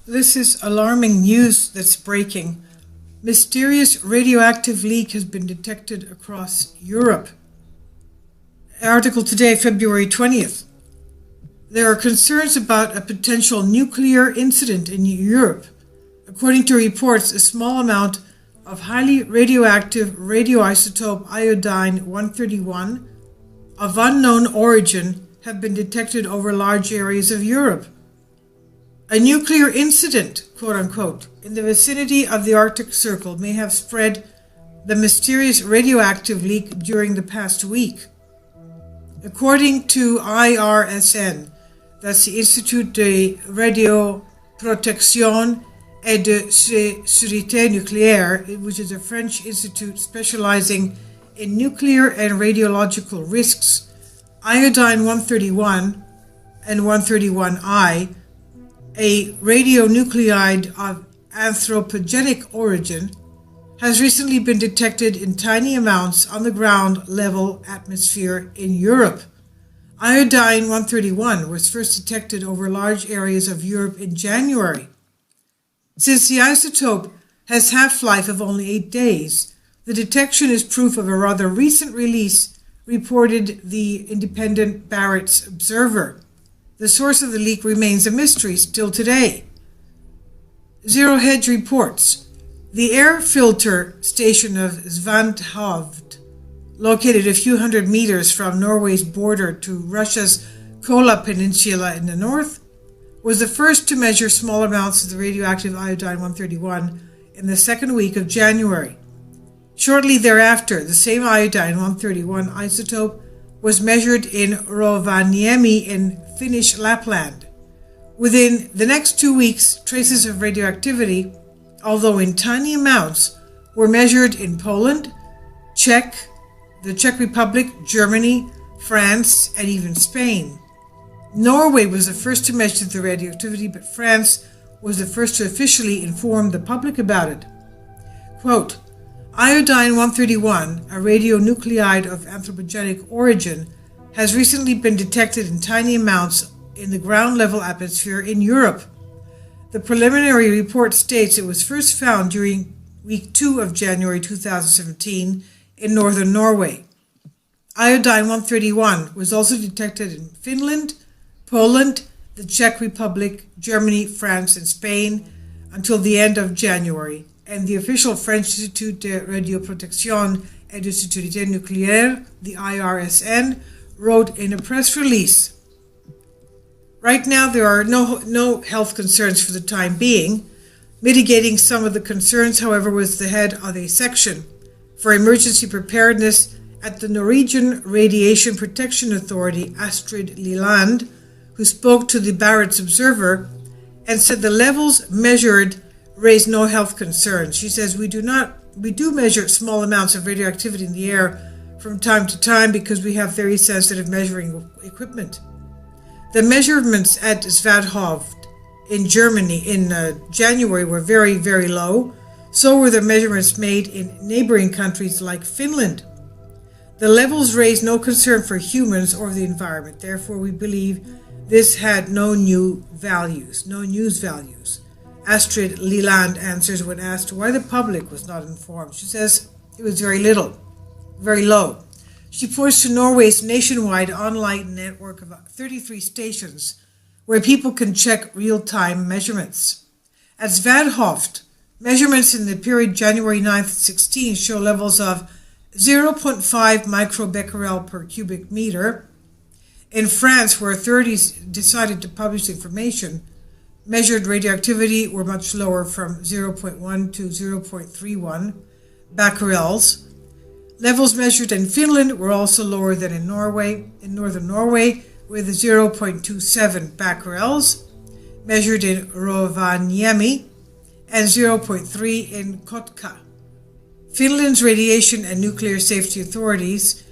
This is alarming news that's breaking. Mysterious radioactive leak has been detected across Europe. Article today, February 20th. There are concerns about a potential nuclear incident in Europe. According to reports, a small amount of highly radioactive radioisotope iodine-131 of unknown origin have been detected over large areas of Europe. A nuclear incident, quote-unquote, in the vicinity of the Arctic Circle may have spread the mysterious radioactive leak during the past week. According to IRSN, that's the Institut de Radioprotection et de Sécurité Nucléaire, which is a French institute specializing in nuclear and radiological risks, iodine-131 and 131I, a radionuclide of anthropogenic origin, has recently been detected in tiny amounts on the ground level atmosphere in Europe. Iodine-131 was first detected over large areas of Europe in January. Since the isotope has half-life of only 8 days, the detection is proof of a rather recent release, reported the independent Barrett's Observer. The source of the leak remains a mystery still today. Zero Hedge reports, the air filter station of Svanhovd, located a few hundred meters from Norway's border to Russia's Kola Peninsula in the north, was the first to measure small amounts of the radioactive iodine-131 in the second week of January. Shortly thereafter, the same iodine-131 isotope was measured in Rovaniemi in Finnish Lapland. Within the next 2 weeks, traces of radioactivity, although in tiny amounts, were measured in Poland, the Czech Republic, Germany, France, and even Spain. Norway was the first to measure the radioactivity, but France was the first to officially inform the public about it. Quote, iodine-131, a radionuclide of anthropogenic origin, has recently been detected in tiny amounts in the ground-level atmosphere in Europe. The preliminary report states it was first found during week 2 of January 2017 in northern Norway. Iodine-131 was also detected in Finland, Poland, the Czech Republic, Germany, France, and Spain until the end of January, and the official French Institut de Radioprotection et de Sécurité Nucléaire, the IRSN, wrote in a press release. Right now, there are no health concerns for the time being. Mitigating some of the concerns, however, was the head of a section for emergency preparedness at the Norwegian Radiation Protection Authority, Astrid Liland, who spoke to the Barrett's Observer and said the levels measured raise no health concerns. She says, we do measure small amounts of radioactivity in the air from time to time because we have very sensitive measuring equipment. The measurements at Svanhovd in Germany in January were very, very low. So were the measurements made in neighboring countries like Finland. The levels raise no concern for humans or the environment. Therefore, we believe this had no news values. Astrid Liland answers when asked why the public was not informed. She says it was very low. She points to Norway's nationwide online network of 33 stations where people can check real-time measurements. At Svanhovd, measurements in the period January 9th to 16 show levels of 0.5 microbecquerel per cubic meter. In France, where authorities decided to publish information, measured radioactivity were much lower, from 0.1 to 0.31 becquerels. Levels measured in Finland were also lower than in northern Norway, with 0.27 becquerels, measured in Rovaniemi, and 0.3 in Kotka. Finland's radiation and nuclear safety authorities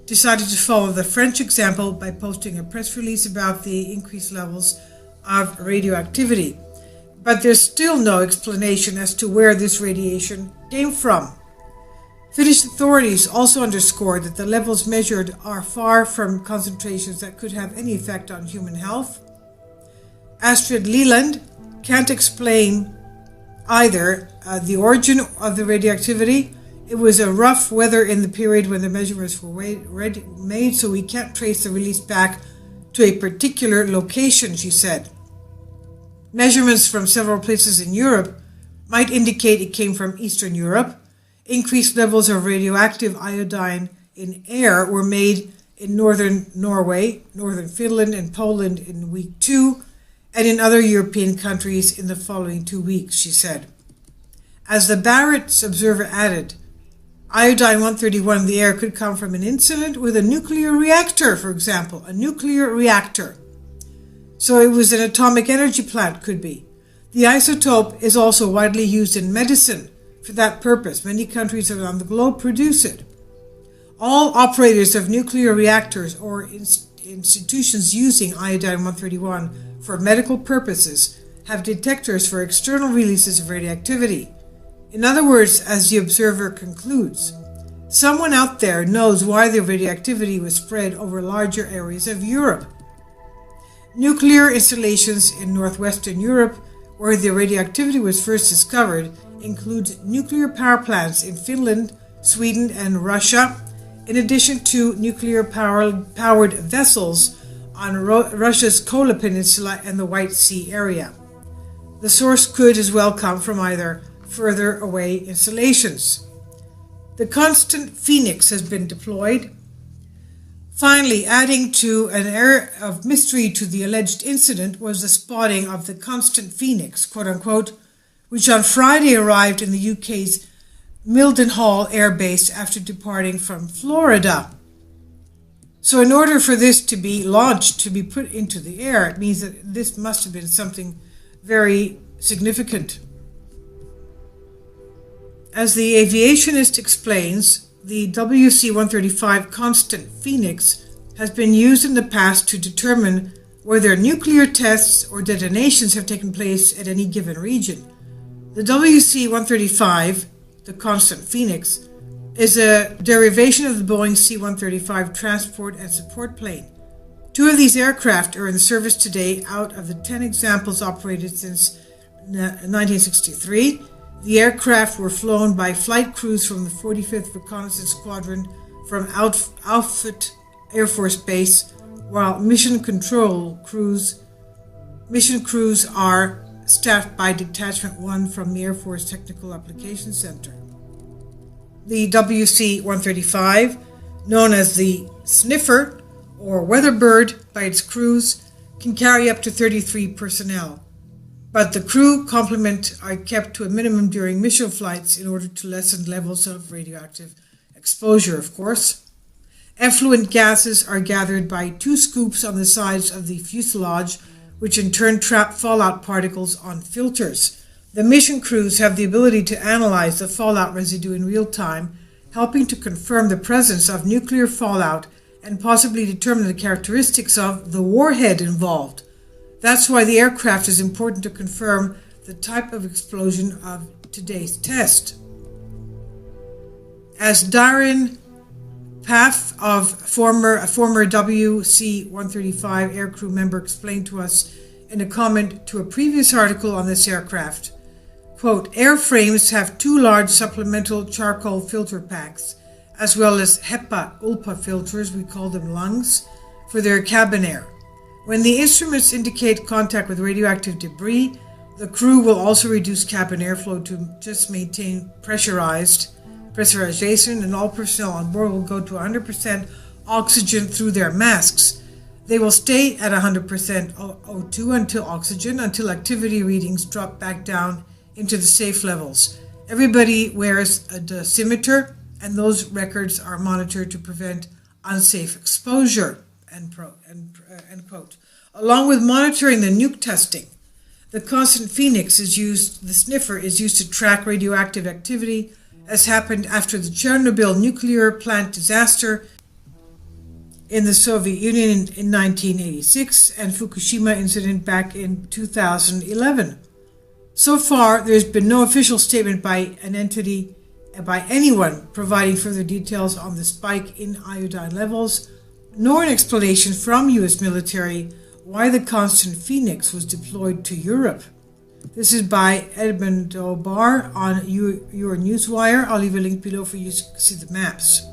decided to follow the French example by posting a press release about the increased levels of radioactivity. But there's still no explanation as to where this radiation came from. Finnish authorities also underscored that the levels measured are far from concentrations that could have any effect on human health. Astrid Liland can't explain either the origin of the radioactivity. It was a rough weather in the period when the measurements were made, so we can't trace the release back to a particular location, she said. Measurements from several places in Europe might indicate it came from Eastern Europe. Increased levels of radioactive iodine in air were made in northern Norway, northern Finland, and Poland in week 2, and in other European countries in the following 2 weeks, she said. As the Barrett's observer added, iodine-131 in the air could come from an incident with a nuclear reactor, for example, a nuclear reactor. So it was an atomic energy plant, could be. The isotope is also widely used in medicine for that purpose. Many countries around the globe produce it. All operators of nuclear reactors or institutions using iodine-131 for medical purposes have detectors for external releases of radioactivity. In other words, as the observer concludes, someone out there knows why the radioactivity was spread over larger areas of Europe. Nuclear installations in northwestern Europe, where the radioactivity was first discovered, include nuclear power plants in Finland, Sweden, and Russia, in addition to nuclear-powered vessels on Russia's Kola Peninsula and the White Sea area. The source could as well come from either further away installations. The constant Phoenix has been deployed. Finally, adding to an air of mystery to the alleged incident was the spotting of the constant Phoenix, quote-unquote, which on Friday arrived in the UK's Mildenhall Air Base after departing from Florida. So in order for this to be launched, to be put into the air, it means that this must have been something very significant. As the aviationist explains, the WC-135 Constant Phoenix has been used in the past to determine whether nuclear tests or detonations have taken place at any given region. The WC-135, the Constant Phoenix, is a derivation of the Boeing C-135 transport and support plane. 2 of these aircraft are in service today out of the 10 examples operated since 1963. The aircraft were flown by flight crews from the 45th Reconnaissance Squadron from Outfit Air Force Base, while mission crews are staffed by Detachment 1 from the Air Force Technical Applications Center. The WC-135, known as the Sniffer or Weatherbird by its crews, can carry up to 33 personnel. But the crew complement are kept to a minimum during mission flights in order to lessen levels of radioactive exposure, of course. Effluent gases are gathered by 2 scoops on the sides of the fuselage, which in turn trap fallout particles on filters. The mission crews have the ability to analyze the fallout residue in real time, helping to confirm the presence of nuclear fallout and possibly determine the characteristics of the warhead involved. That's why the aircraft is important to confirm the type of explosion of today's test. As Darren Path, a former WC-135 aircrew member, explained to us in a comment to a previous article on this aircraft, quote, airframes have 2 large supplemental charcoal filter packs, as well as HEPA-ULPA filters, we call them lungs, for their cabin air. When the instruments indicate contact with radioactive debris, the crew will also reduce cabin airflow to just maintain pressurization, and all personnel on board will go to 100% oxygen through their masks. They will stay at 100% O2 until activity readings drop back down into the safe levels. Everybody wears a dosimeter, and those records are monitored to prevent unsafe exposure, end quote. Along with monitoring the nuke testing, the Constant Phoenix the Sniffer is used to track radioactive activity, as happened after the Chernobyl nuclear plant disaster in the Soviet Union in 1986 and Fukushima incident back in 2011. So far, there's been no official statement by anyone providing further details on the spike in iodine levels, nor an explanation from U.S. military why the Constant Phoenix was deployed to Europe. This is by Edmund O'Barr on your Newswire. I'll leave a link below for you to see the maps.